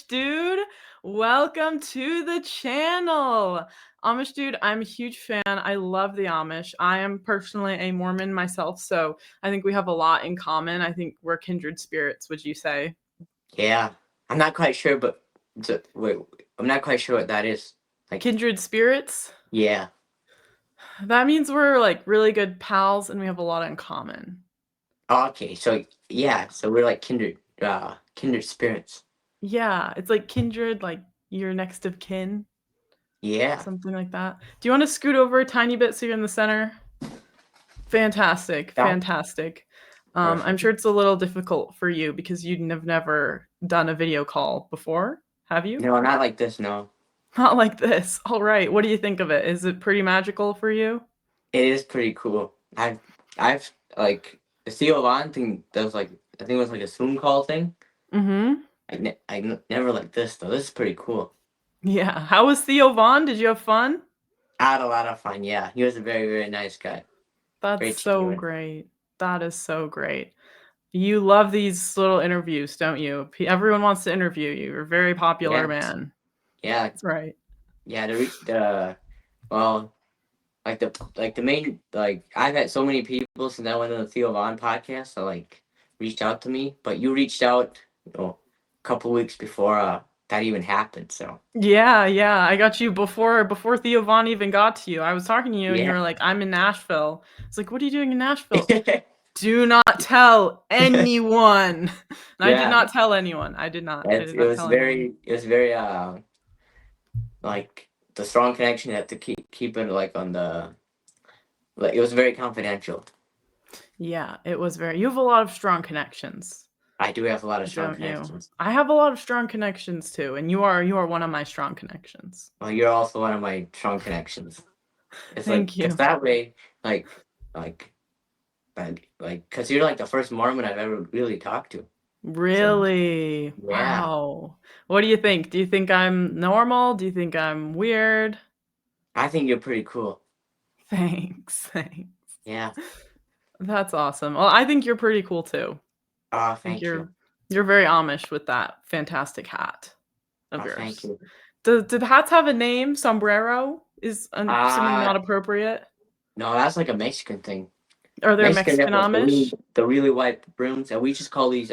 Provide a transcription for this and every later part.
Dude. Welcome to the channel. Amish Dude, I'm a huge fan. I love the Amish. I am personally a Mormon myself, so I think we have a lot in common. I think we're kindred spirits, would you say? Yeah, I'm not quite sure, but wait, I'm not quite sure what that is. Like, Kindred spirits? yeah. That means we're like really good pals and we have a lot in common. Okay, so yeah, so we're like kindred spirits. Yeah, it's like kindred, like you're next of kin, Yeah. something like that. Do you want to scoot over a tiny bit so you're in the center? Fantastic, Yeah. fantastic. I'm Perfect. sure it's a little difficult for you because you'd have never done a video call before, have you? No, not like this. No, Not like this. All right. What do you think of it? Is it pretty magical for you? it is pretty cool. I've like the Theo Von thing. That was like I think it was like a Zoom call thing. Mm-hmm. Never like this though. This is pretty cool. Yeah. How was Theo Vaughn? Did you have fun? I had a lot of fun. Yeah, he was a very nice guy. That's Very so genuine. great. That is so great. You love these little interviews, don't you? Everyone wants to interview you. You're a very popular Yeah, man. yeah, That's right. yeah. The well. Like the main I've had so many people since I went on the Theo Von podcast reached out to me, but you reached out a couple weeks before that even happened. So Yeah, yeah. I got you before Theo Von even got to you. I was talking to you and you yeah. were like, I'm in Nashville. It's like, what are you doing in Nashville? Do not tell anyone. And I did Yeah, not tell anyone. I did not. I did it not was tell anyone. very like the strong connection. You have to keep it like on the like it was very confidential. Yeah, it was very you have a lot of strong connections, I do have a lot of strong don't you? connections. I have a lot of strong connections too, and you are one of my strong connections. Well, you're also one of my strong connections. It's like Thank because you. that way like like because you're like the first Mormon I've ever really talked to. So Really? yeah, Wow. What do you think? Do you think I'm normal? Do you think I'm weird? I think you're pretty cool. Thanks. Thanks. Yeah. That's awesome. Well, I think you're pretty cool too. Oh, I think thank you. you're very Amish with that fantastic hat of Oh, thank yours. you. Do the hats have a name? Sombrero is assuming Uh not appropriate. no, that's like a Mexican thing. Are there Mexican Mexican have like Amish? the really white brooms, and we just call these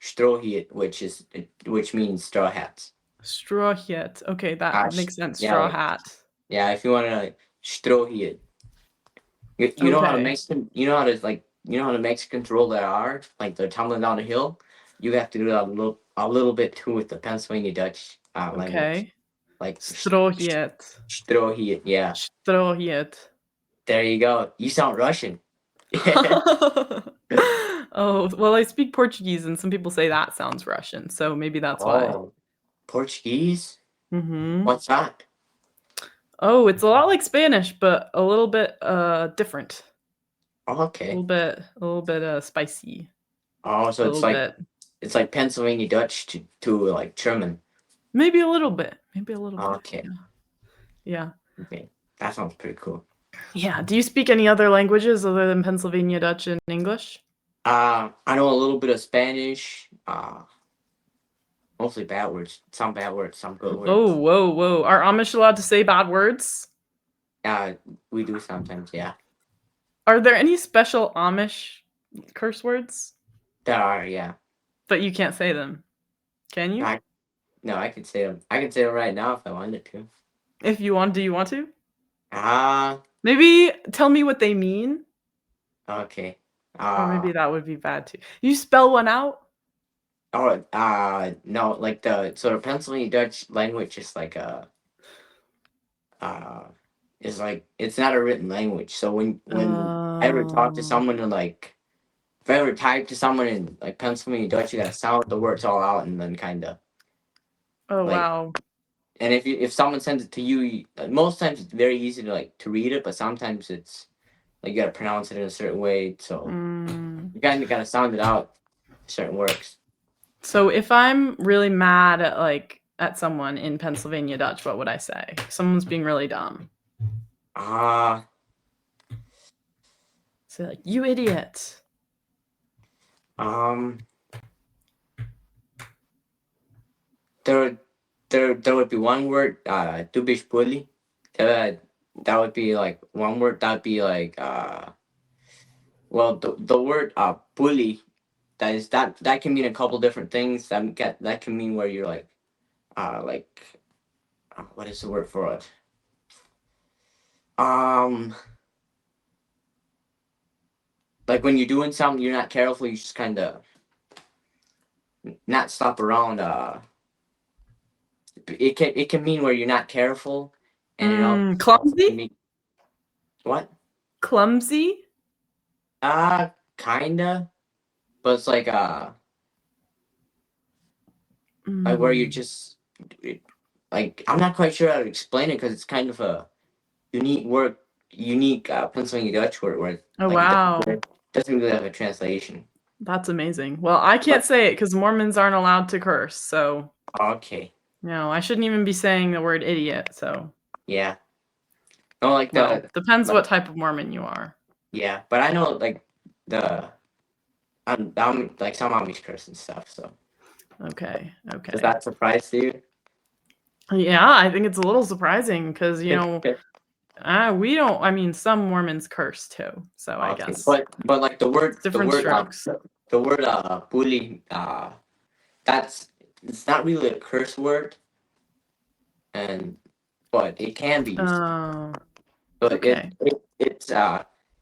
strohit, which means straw hats. Straw hat. Okay, that makes sense. Yeah, Straw hat. yeah. If you want to strohit, you know how the Okay. Mexican, you know how the Mexicans roll their R, like they're tumbling down a hill. You have to do that a little bit too with the Pennsylvania Dutch language, Okay. like Straw hat. strohit. Yeah. Straw hat. There you go. You sound Russian. Oh, well, I speak Portuguese, and some people say that sounds Russian, so maybe that's why. Oh, Portuguese? Mm-hmm. What's that? Oh, it's a lot like Spanish, but a little bit different. Oh, okay. A little bit spicy. Oh, so A little bit. it's like Pennsylvania Dutch to like German. Maybe a little bit. Maybe a little bit. Okay. Yeah. Yeah. Okay. That sounds pretty cool. Yeah. Do you speak any other languages other than Pennsylvania Dutch and English? I know a little bit of Spanish. Mostly bad words. Some bad words, some good Oh, words. whoa, whoa. Are Amish allowed to say bad words? Uh, we do sometimes, yeah. Are there any special Amish curse words? There are, yeah. But you can't say them. Can you? I no, I could say them. I could say them right now if I wanted to. If you want, do you want to? Ah, Maybe tell me what they mean, okay. or maybe that would be bad too. You spell one out? Oh, no, like the sort of Pennsylvania Dutch language is uh, is like it's not a written language. So when I ever talk to Oh. someone and if I ever type to someone in like Pennsylvania Dutch, you gotta sound the words all out and then kind of Oh, like. wow. And if someone sends it to you, most times it's very easy to to read it, but sometimes it's like you gotta pronounce it in a certain way. So Mm. you kind of gotta sound it out. Certain words. So if I'm really mad at at someone in Pennsylvania Dutch, what would I say? Someone's being really dumb. Ah. Say like, "You idiot." Um. there there would be one word, dubish bully. That would be like one word. That'd be like well, the word bully. That can mean a couple different things. That can mean where you're like what is the word for it? Um, like when you're doing something, you're not careful. You just kind of not stop around. It can mean where you're not careful, and it also can Clumsy? mean what? Clumsy? Kinda, but it's like where you Mm. just like I'm not quite sure how to explain it because it's kind of a unique word, unique Pennsylvania Dutch word where Oh, like wow. it doesn't really have a translation. That's amazing. Well, I can't But say it because Mormons aren't allowed to curse. So, okay, no, I shouldn't even be saying the word idiot. So, yeah, no, like well, depends like what type of Mormon you are. yeah, but I know like the I'm like some Amish curse and stuff. So Okay. does Okay. that surprise you? Yeah, I think it's a little surprising because, we don't, I mean, some Mormons curse too. So I Okay, guess but like it's different strokes. the word bully that's it's not really a curse word, and but it can be used. Oh, But okay.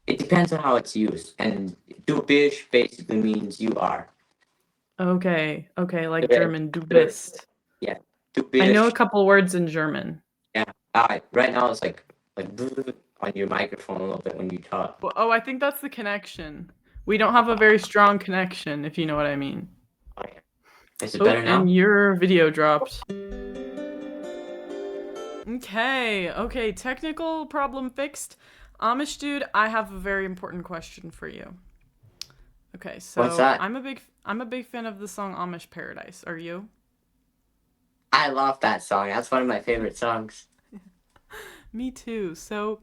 it depends on how it's used. And du bist basically means you are. Okay. Okay. Like Okay. German, du bist. Yeah, du I know a bist. couple words in German. Yeah. Right now it's like on your microphone a little bit when you talk. Well, oh, I think that's the connection. We don't have a very strong connection, if you know what I mean. Oh, yeah. Is it Oh, better and now? your video dropped. Okay, okay, technical problem fixed. Amish dude, I have a very important question for you. Okay, What's so that? I'm a big fan of the song Amish Paradise. Are you? I love that song. That's one of my favorite songs. Me too. So,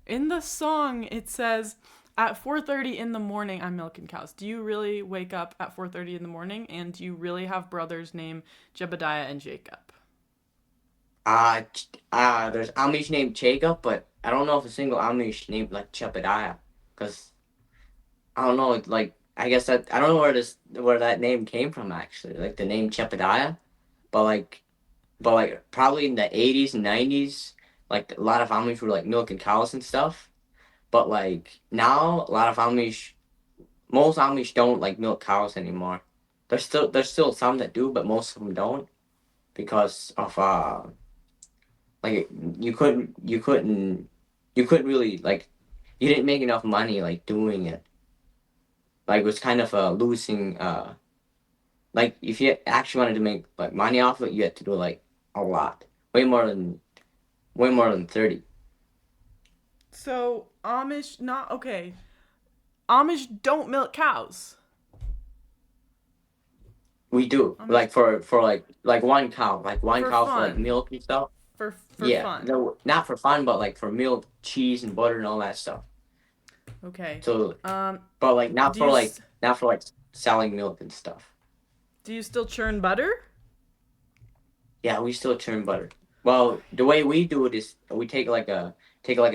in the song it says at 4:30 in the morning I'm milking cows. Do you really wake up at 4:30 in the morning and do you really have brothers named Jebediah and Jacob? There's Amish named Jacob, but I don't know if a single Amish named like Chepediah, because I don't know. Like I guess that I don't know where that name came from actually. Like the name Chepediah, but probably in the 80s and 90s, like a lot of Amish were like milking cows and stuff. But like now, a lot of most Amish don't like milk cows anymore. There's still some that do, but most of them don't because of like you couldn't really like you didn't make enough money like doing it. Like it was kind of losing like if you actually wanted to make like money off of it, you had to do like a lot, way more than 30. So, Amish not okay. Amish don't milk cows. We do Amish like for like one for cow for like fun. milk and stuff. For Yeah, fun. no, not for fun, but like for milk, cheese, and butter and all that stuff. Okay. So, Um but like do you not for like selling milk and stuff. do you still churn butter? Yeah, we still churn butter. Well, the way we do it is we take like a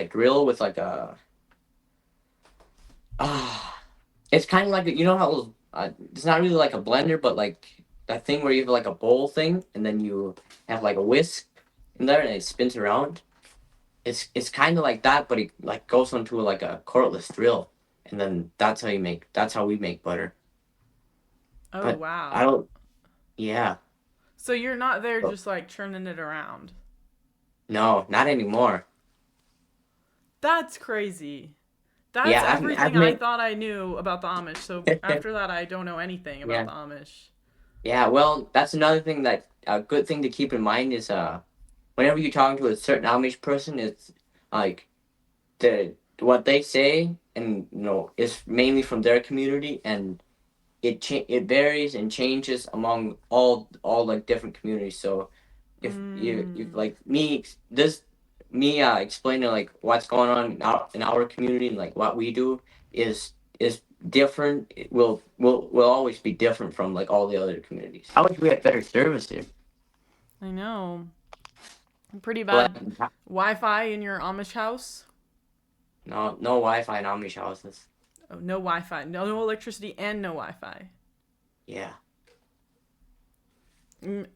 drill with like a it's kind of like how those, it's not really like a blender, but like that thing where you have like a bowl thing, and then you have like a whisk in there, and it spins around. It's kind of like that, but it like goes onto like a cordless drill, and then that's how we make butter. Oh But I wow. don't. Yeah. So you're not there But just like churning it around. no, not anymore. That's crazy. That's Yeah, I've everything I made. thought I knew about the Amish. So after that, I don't know anything about Yeah. the Amish. Yeah. Well, that's another thing that a good thing to keep in mind is whenever you're talking to a certain Amish person, it's like the what they say, and is mainly from their community, and it varies and changes among all like different communities. So if Mm. like me explaining like what's going on in our community and like what we do is different. It will always be different from like all the other communities. I wish we had better service here. I know. Pretty But bad like, Wi-Fi in your Amish house? no Wi-Fi in Amish houses. Oh, no Wi-Fi, no electricity, and no Wi-Fi. Yeah.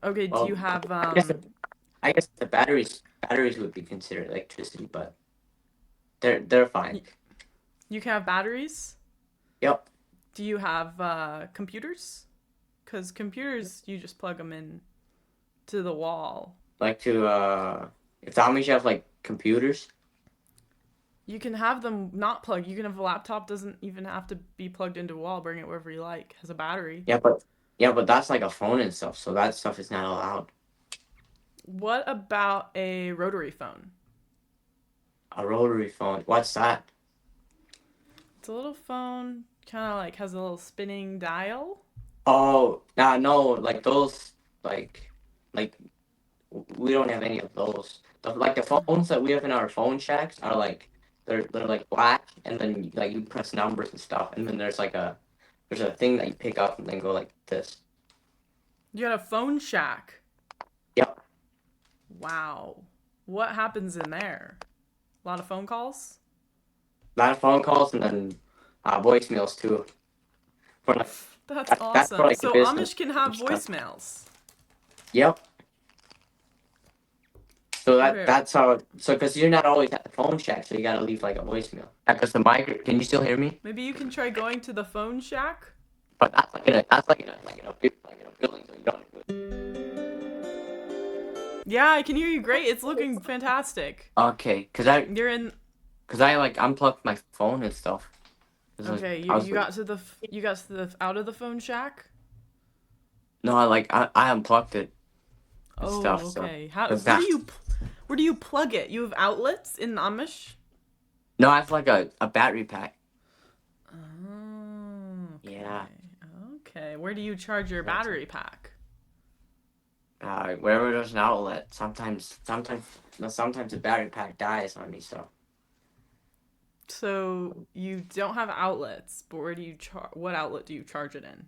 Okay, do you Well, have I guess the batteries would be considered electricity, but they're fine. you can have batteries? Yep. Do you have computers? Because computers, you just plug them in to the wall. Like to if the Amish have like computers. You can have them not plugged. You can have a laptop doesn't even have to be plugged into a wall. Bring it wherever you like. Has a battery. Yeah, but that's like a phone and stuff, so that stuff is not allowed. What about a rotary phone? A rotary phone. What's that? It's a little phone, kind of like has a little spinning dial. Oh, nah, no, like those, like, like we don't have any of those. Like the phones that we have in our phone shacks are like they're like black, and then like you press numbers and stuff, and then there's a thing that you pick up and then go like this. You got a phone shack. Yep, Wow. What happens in there? A lot of phone calls? a lot of phone calls and then voicemails too. For like That's that's for awesome. like the So business Amish can have stuff. voicemails. Yep. So Okay. that's how. So because you're not always at the phone shack, so you gotta leave like a voicemail. Because the mic, can you still hear me? Maybe you can try going to the phone shack. But that's like in a building, so you don't. Yeah, I can hear you great. It's looking fantastic. Okay, You're in. cause I like unplugged my phone and stuff. Okay, I was you got to the you got to the out of the phone shack. no, I unplugged it and Oh, stuff. So okay. How? cause that Where do you plug it? You have outlets in Amish. no, I have like a battery pack. Oh, Yeah, okay. Okay. Where do you charge your that's battery pack? wherever there's an outlet. Sometimes the battery pack dies on me. So So you don't have outlets, but where do you what outlet do you charge it in?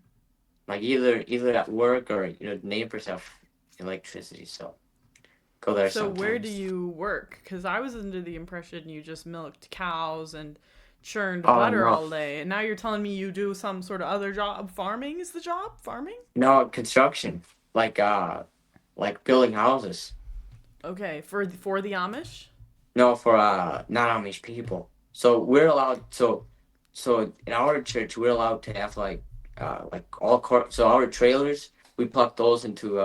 like either at work or neighbors have electricity, so go there So where do sometimes. you work? Because I was under the impression you just milked cows and churned Oh butter no, all day, and now you're telling me you do some sort of other job. Farming is the job? Farming? no construction, like building houses. Okay, for the Amish? No, for non-Amish people. So we're allowed. So in our church, we're allowed to have like so our trailers, we plug those into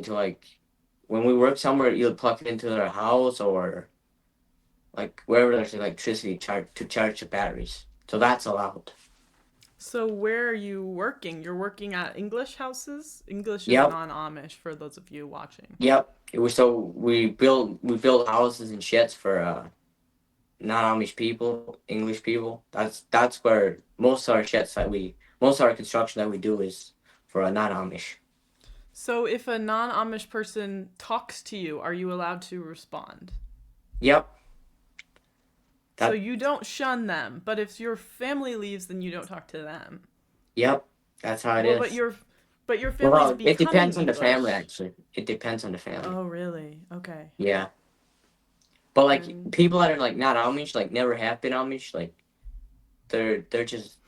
like when we work somewhere, either plug it into their house or like wherever there's electricity to charge the batteries. So that's allowed. So where are you working? You're working at English houses? English is Yep, non-Amish for those of you watching. yep. So we build houses and sheds for non-Amish people, English people. That's where most of our construction that we do is for a non-Amish. So if a non-Amish person talks to you, are you allowed to respond? Yep, So that you don't shun them, but if your family leaves, then you don't talk to them. yep, that's how it Well, is. but your family's Well, it becoming depends on the family English. actually. It depends on the family. Oh, really? Okay. Yeah, but like And people that are like not Amish, like never have been Amish, like they're just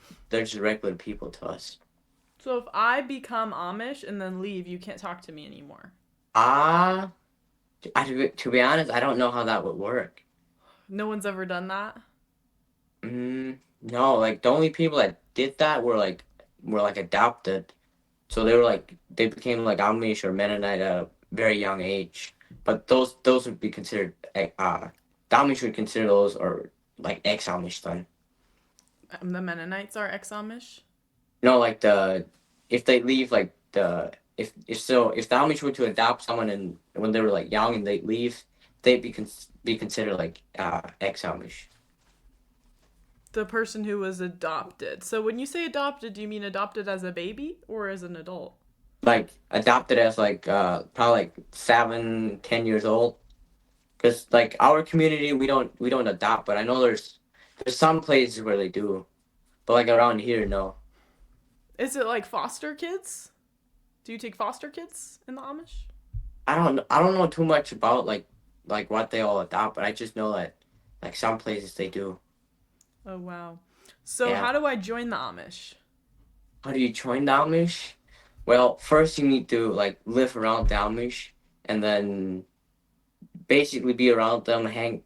regular people to us. so if I become Amish and then leave, you can't talk to me anymore. Ah, to be honest, I don't know how that would work. No one's ever done that. No, like the only people that did that were like adopted. So they became like Amish or Mennonite at a very young age. But those would be considered the Amish would consider those or like ex-Amish then. The Mennonites are ex-Amish. No, like if they leave like if the Amish were to adopt someone and when they were like young and they leave, they'd be considered like ex-Amish. The person who was adopted. So when you say adopted, do you mean adopted as a baby or as an adult? Like adopted as like probably like 7, 10 years old. Because like our community, we don't adopt, but I know there's some places where they do, but like around here, no. Is it like foster kids? Do you take foster kids in the Amish? I don't know too much about like what they all adopt, but I just know that like some places they do. Oh wow. So Yeah. how do I join the Amish? How do you join the Amish? Well, first you need to like live around the Amish, and then basically be around them, hang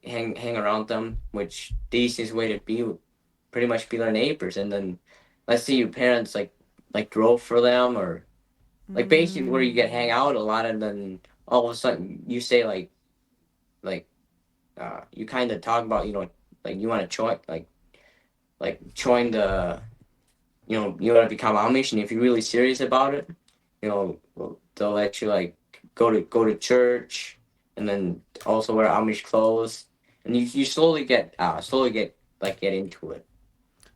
around them, which the easiest way to be would pretty much be their neighbors. And then let's say your parents like drove for them, or like basically where you get hang Mm. out a lot, and then all of a sudden you say like you kind of talk about like you want to join like join the you want to become Amish, and if you're really serious about it, well, they'll let you like go to church, and then also wear Amish clothes, and you slowly get like get into it.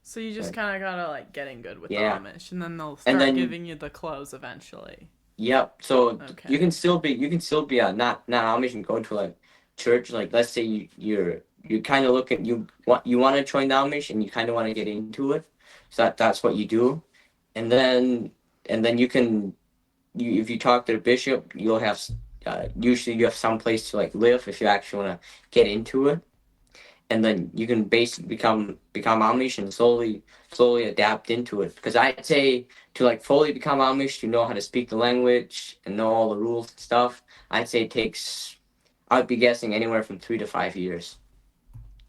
So you just Like, kind of gotta like get in good with the yeah, Amish, and then they'll and start then giving you the clothes eventually. yep. So you Okay. can still be not Amish and go to like church. Like let's say you're kind of looking you want to join the Amish and you kind of want to get into it. So that's what you do, and then you can if you talk to the bishop, you'll have usually you have some place to like live if you actually want to get into it, and then you can basically become Amish and slowly adapt into it. Because I'd say to like fully become Amish, to know how to speak the language and know all the rules and stuff, I'd say it takes. I'd be guessing anywhere from 3 to 5 years.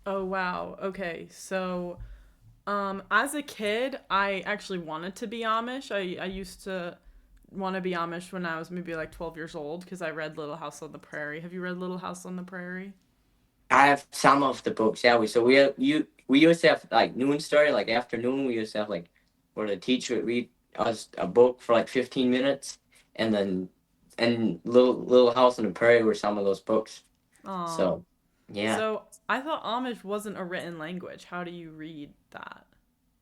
Oh wow. Okay. So as a kid, I actually wanted to be Amish. I used to want to be Amish when I was maybe like 12 years old because I read Little House on the Prairie. Have you read Little House on the Prairie? I have some of the books. Yeah, we used to have like noon story, like afternoon. We used to have like where the teacher would read us a book for like 15 minutes, and then and Little House on the Prairie were some of those books. Aw. So yeah. So I thought Amish wasn't a written language. How do you read that?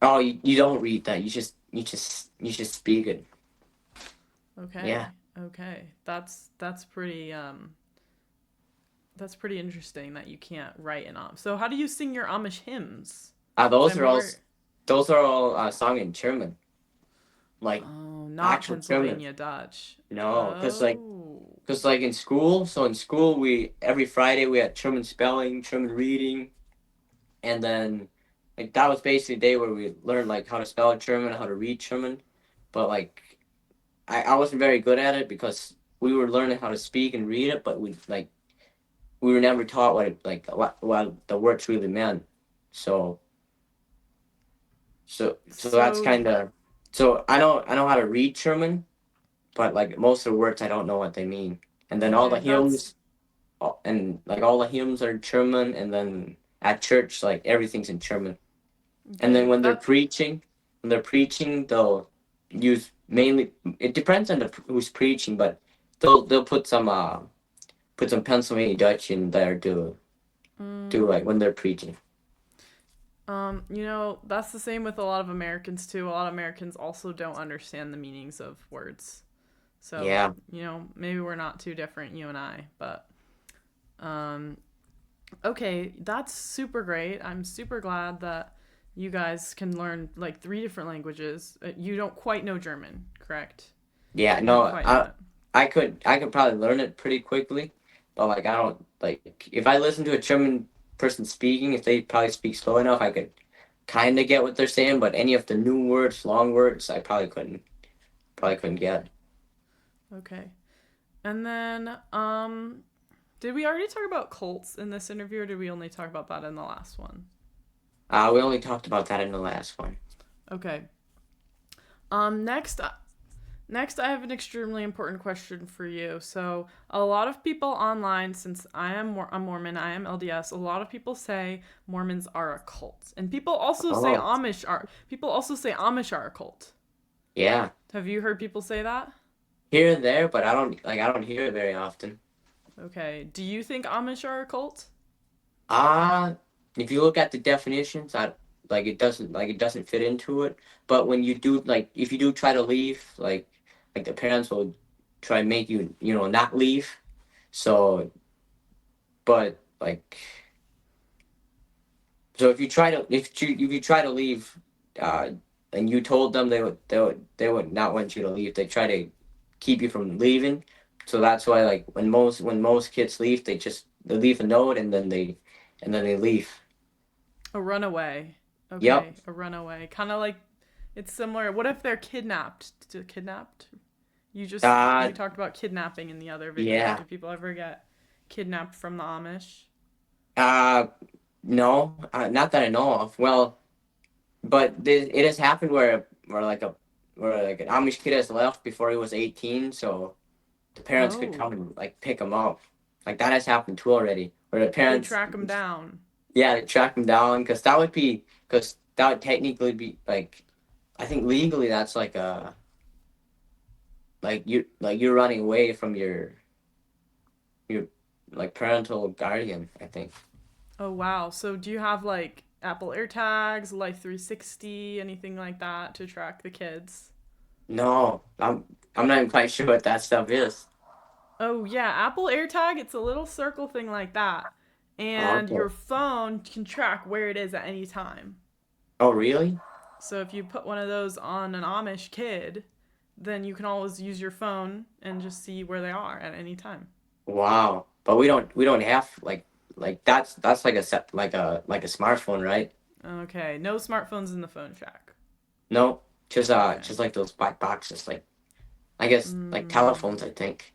Oh, you don't read that. You just speak it. Yeah. Okay. Okay. That's pretty interesting that you can't write an Amish. So how do you sing your Amish hymns? Uh, Because those I'm are all aware. those are all sung in German, like Oh, not actual German. Pennsylvania Dutch. No, because like Oh. Because like in school, so in school we every Friday we had German spelling, German reading, and then like that was basically the day where we learned like how to spell German, how to read German. But like I wasn't very good at it because we were learning how to speak and read it, but we were never taught what the words really meant. So so that's So kind of so I know how to read German, but like most of the words I don't know what they mean. And then all the okay, that's hymns and like all the hymns are in German, and then at church like everything's in German. And then okay. when they're preaching, they'll use mainly. It depends on who's preaching, but they'll put some Pennsylvania Dutch in there to like Mm, when they're preaching. that's the same with a lot of Americans too. A lot of Americans also don't understand the meanings of words. So, Yeah, maybe we're not too different, you and I, but um okay, that's super great. I'm super glad that you guys can learn like three different languages. You don't quite know German, correct? yeah. You don't No, quite know I it. I could probably learn it pretty quickly, but like I don't like if I listen to a German person speaking, if they probably speak slow enough, I could kind of get what they're saying. But any of the new words, long words, I probably couldn't Okay. get. Okay. And then did we already talk about cults in this interview or did we only talk about that in the last one? We only talked about that in the last one. Okay. Next Next, I have an extremely important question for you. So, a lot of people online, since I am a Mormon, I am LDS. A lot of people say Mormons are a cult, and Oh, people also say Amish are a cult. yeah, Have you heard people say that? here and there, but I don't hear it very often. Okay. Do you think Amish are a cult? Ah, if you look at the definitions, I it doesn't fit into it. But when you do if you do try to leave, like the parents will try and make you not leave. So, but like so if you try to leave, uh, and you told them they would not want you to leave. They try to keep you from leaving. So that's why like when most kids leave, they leave a note and then they leave. A runaway. Yep. Okay, a runaway. Kind of like it's similar. What if they're kidnapped? Kidnapped? We Uh talked about kidnapping in the other video. yeah. Do people ever get kidnapped from the Amish? Uh no, not that I know of. Well, but it has happened where like an Amish kid has left before he was 18, so the parents could Oh, come and like pick him up. Like that has happened too already. Where the they parents, track them down. yeah, they track him down because that would technically be like, I think legally that's like you're running away from your like parental guardian, I think. Oh wow. So do you have like Apple AirTags, Life 360, anything like that to track the kids? No, I'm not even quite sure what that stuff is. Oh yeah, Apple AirTag, it's a little circle thing like that. Oh, And okay. your phone can track where it is at any time. Oh, really? So if you put one of those on an Amish kid, then you can always use your phone and just see where they are at any time. Wow. But we don't have like that's like a set like a smartphone, right? Okay, no smartphones in the phone shack. No, just Okay. just like those black boxes, like I guess like Mm, telephones, I think.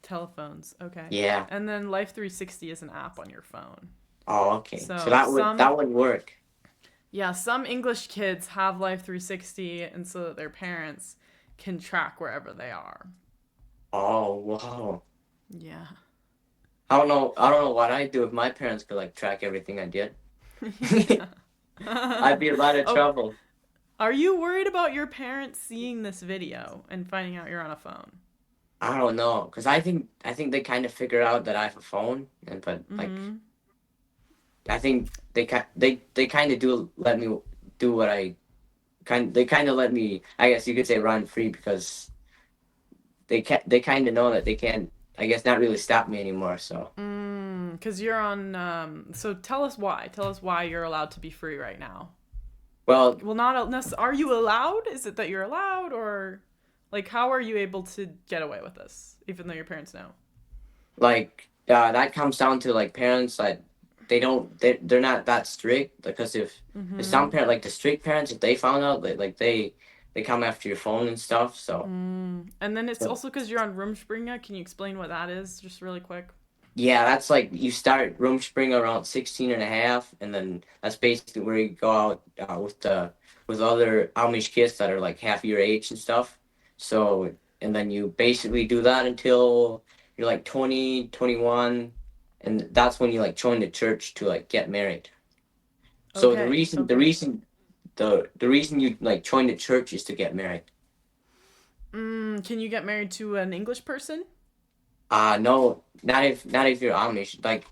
telephones. Okay. Yeah. And then Life 360 is an app on your phone. Oh, okay. So So that would some that would work. yeah, some English kids have Life 360 and so that their parents can track wherever they are. Oh, wow. Yeah. I don't know what I'd do if my parents could like track everything I did. Yeah. I'd be in a lot of Oh, trouble. are you worried about your parents seeing this video and finding out you're on a phone? I don't know, because I think they kind of figure out that I have a phone, and but like Mm-hmm. I think they kind of do let me do what they kind of let me, I guess you could say, run free because they kind of know that they can't, I guess, not really stop me anymore. So Because you're on. So tell us why. Tell us why you're allowed to be free right now. well, Well, not unless. Are you allowed? Is it that you're allowed, or like how are you able to get away with this, even though your parents know? like that comes down to like parents that they're not that strict, because if some Mm-hmm. parent, like the strict parents, if they found out, they come after your phone and stuff. So And then it's also because you're on Rumspringa. Can you explain what that is, just really quick? yeah, that's like you start room spring around 16 and a half, and then that's basically where you go out with other Amish kids that are like half your age and stuff. So, and then you basically do that until you're like 20, 21, and that's when you like join the church to like get married. So the Okay. reason the Okay. reason the reason you like join the church is to get married. Can you get married to an English person? No, not if you're Amish. Like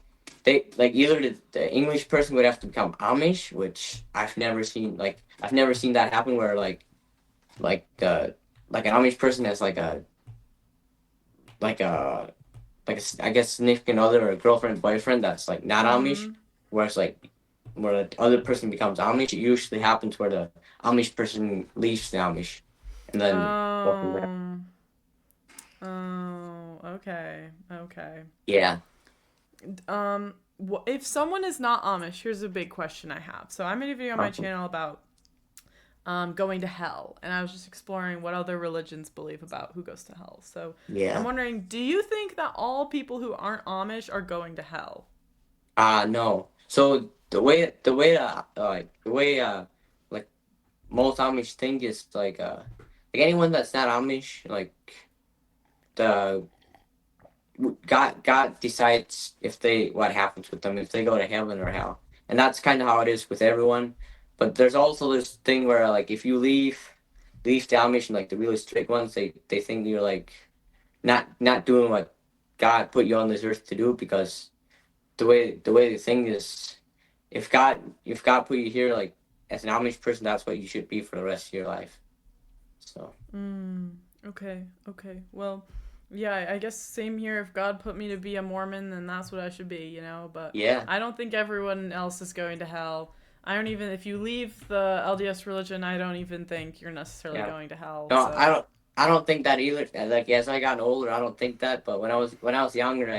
they like either the English person would have to become Amish, which I've never seen that happen where like an Amish person has like a I guess significant other or girlfriend boyfriend that's like not Amish, Mm-hmm. whereas like where the other person becomes Amish, it usually happens where the Amish person leaves the Amish and then go from there. Um. Oh. Okay. Okay. Yeah. If someone is not Amish, here's a big question I have. So I made a video on my Uh-huh. channel about going to hell, and I was just exploring what other religions believe about who goes to hell. So I'm Yeah. wondering, do you think that all people who aren't Amish are going to hell? No. So the way like most Amish think is like anyone that's not Amish, like the God decides if they what happens with them, if they go to heaven or hell. And that's kind of how it is with everyone. But there's also this thing where like if you leave the Amish, and like the really strict ones, they think you're like not doing what God put you on this earth to do, because the way the thing is, if God put you here like as an Amish person, that's what you should be for the rest of your life. So Okay, okay. Well, yeah, I guess same here. If God put me to be a Mormon, then that's what I should be, you know? But yeah, I don't think everyone else is going to hell. I don't even, if you leave the LDS religion, I don't even think you're necessarily yeah. going to hell. No, I So, don't. I don't think that either. Like as I got older, I don't think that. But when I was younger,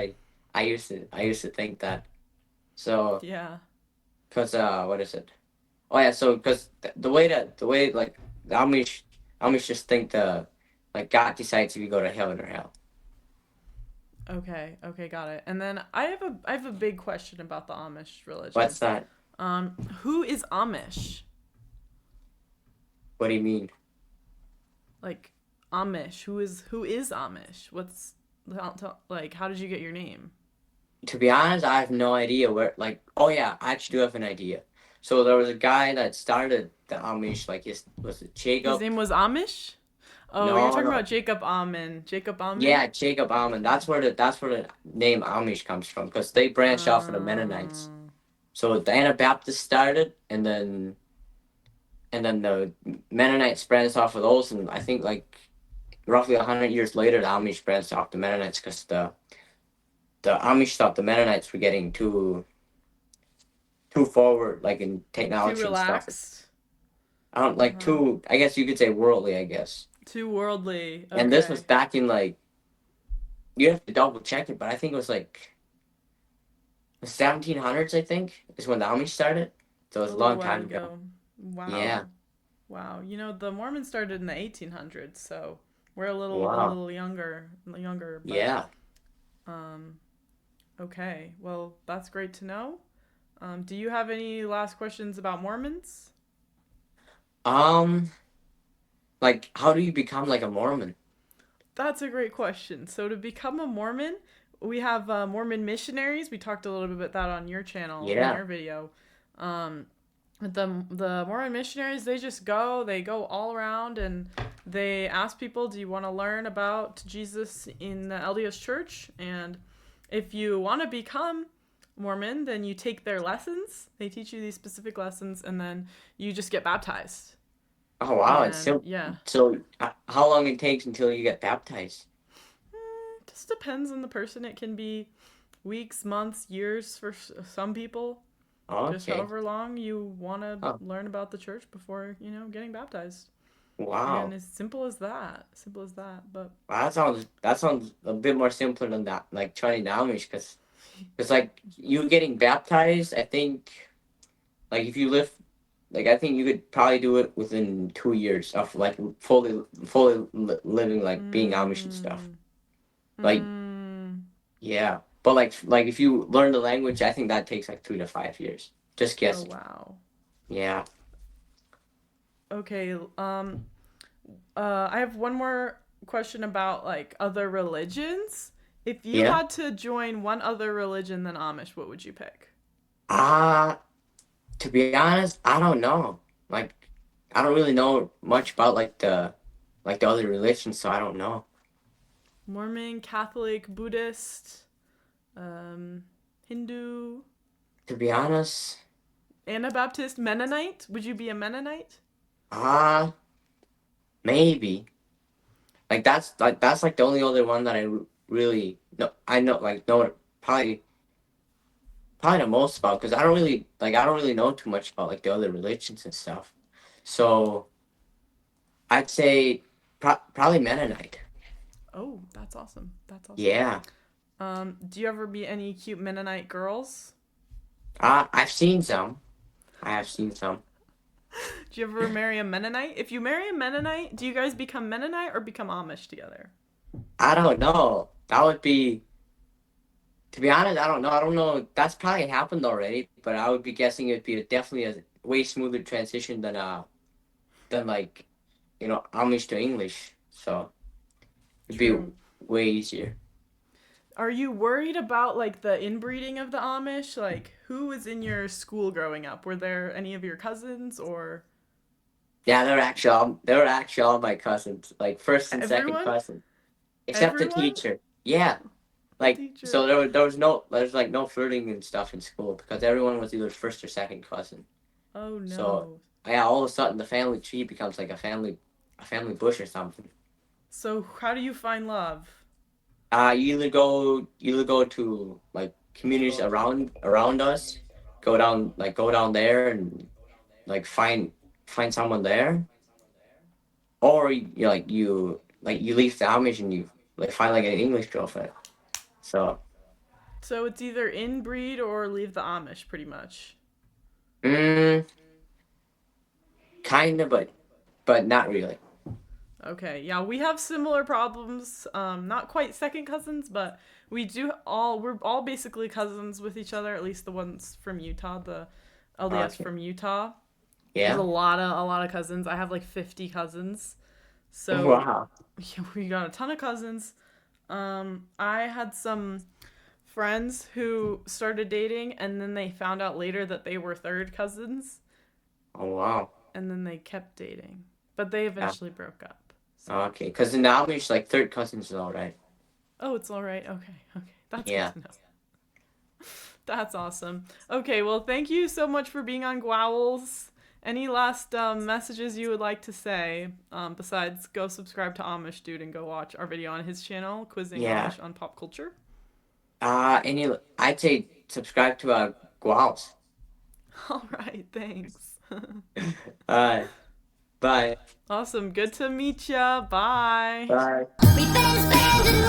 I used to think that. So, Yeah. cause what is it? Oh yeah, so because the way like the Amish just think like God decides if you go to heaven or hell. Okay. Okay, got it. And then I have a big question about the Amish religion. What's that? Who is Amish? What do you mean? Like Amish. Who is Amish? Like how did you get your name? To be honest, I have no idea where. Like, oh yeah, I actually do have an idea. So there was a guy that started the Amish. Like his was it His Jacob? name was Amish? Oh, you're No, talking no. about Jacob Amen. Jacob Amen? Yeah, Jacob Almond. That's where the name Amish comes from because they branched off of the Mennonites. Uh, So the Anabaptists started, and then the Mennonites branched off of those, and I think like roughly 100 years later, the Amish branched off the Mennonites because the Amish thought the Mennonites were getting too forward, like in too technology and stuff. relaxed. I don't like Uh-huh. too. I guess you could say worldly. I guess. Too worldly. And this was Okay. back in like you have to double check it, but I think it was like the 1700s. I think is when the Amish started. So it A was a little long while time ago. ago. Yeah. Wow. Wow. The Mormons started in the 1800s, so we're a little a Wow. little younger, but Yeah. um okay. Well, that's great to know. Do you have any last questions about Mormons? Um. Like, how do you become like a Mormon? That's a great question. So to become a Mormon, we have Mormon missionaries. We talked a little bit about that on your channel in Yeah. your video. Um, the Mormon missionaries, they go all around and they ask people, do you want to learn about Jesus in the LDS Church? And if you want to become Mormon, then you take their lessons. They teach you these specific lessons, and then you just get baptized. Oh wow. It's And so. yeah, So how long it takes until you get baptized? just depends on the person. It can be weeks, months, years for some people. Just Okay. however long you want to Oh learn about the church before, getting baptized. Again, wow. as simple as that. Simple as that. But Wow, that sounds a bit more simpler than that. Like joining the Amish, because like you getting baptized, I think like if you live like I think you could probably do it within 2 years of like living like being Amish and stuff. mm, Like mm, yeah, but like if you learn the language, I think that takes like 3 to 5 years. Just oh guessing. wow. Yeah, Okay. I have one more question about like other religions. If you yeah. had to join one other religion than Amish, what would you pick? Ah, to be honest, I don't know. Like, I don't really know much about like the other religions, so I don't know. Mormon, Catholic, Buddhist, um, Hindu, To be honest, Anabaptist, Mennonite. Would you be a Mennonite? ah, maybe. Like that's like the only other one that really know. I know like know probably the most about because I don't really know too much about like the other religions and stuff. So I'd say probably Mennonite. Oh, that's awesome. That's awesome. Yeah. Do you ever meet any cute Mennonite girls? I've seen some. I have seen some. Do you ever marry a Mennonite? If you marry a Mennonite, do you guys become Mennonite or become Amish together? I don't know. That would be, to be honest, I don't know. I don't know. That's probably happened already, but I would be guessing it'd be definitely a way smoother transition than like, Amish to English. So it'd be True. way easier. Are you worried about like the inbreeding of the Amish? Like, who was in your school growing up? Were there any of your cousins or Yeah, they're actually all my cousins, like first and second everyone? cousin, except the Everyone? teacher. Yeah, The like so teacher. there's like no flirting and stuff in school because everyone was either first or second cousin. Oh So no. yeah, all of a sudden the family tree becomes like a family bush or something. So how do you find love? You either go to like communities around us, go down there and like find someone there, or you like like you leave the Amish and you like find like an English girlfriend. So, So it's either inbreed or leave the Amish, pretty much. mm, kind of, but not really. Okay, yeah, we have similar problems. Not quite second cousins, but we're all basically cousins with each other. At least the ones from Utah, the LDS Okay. from Utah. There's Yeah. a lot of cousins. I have like 50 cousins. So Wow. yeah, we got a ton of cousins. I had some friends who started dating and then they found out later that they were third cousins Oh wow. and then they kept dating. But they Yeah. eventually broke up. So, Okay. Because in the Amish, like third cousins is all right. oh, it's all right. Okay. Okay. That's good Yeah. to know. That's awesome. Okay, well, thank you so much for being on Growls. Any last messages you would like to say besides go subscribe to Amish Dude and go watch our video on his channel, Quizzing Yeah. Amish on Pop Culture? I'd say subscribe to Guals. All right, thanks. Alright. Bye. Awesome. Good to meet ya. Bye. Bye. We've been spending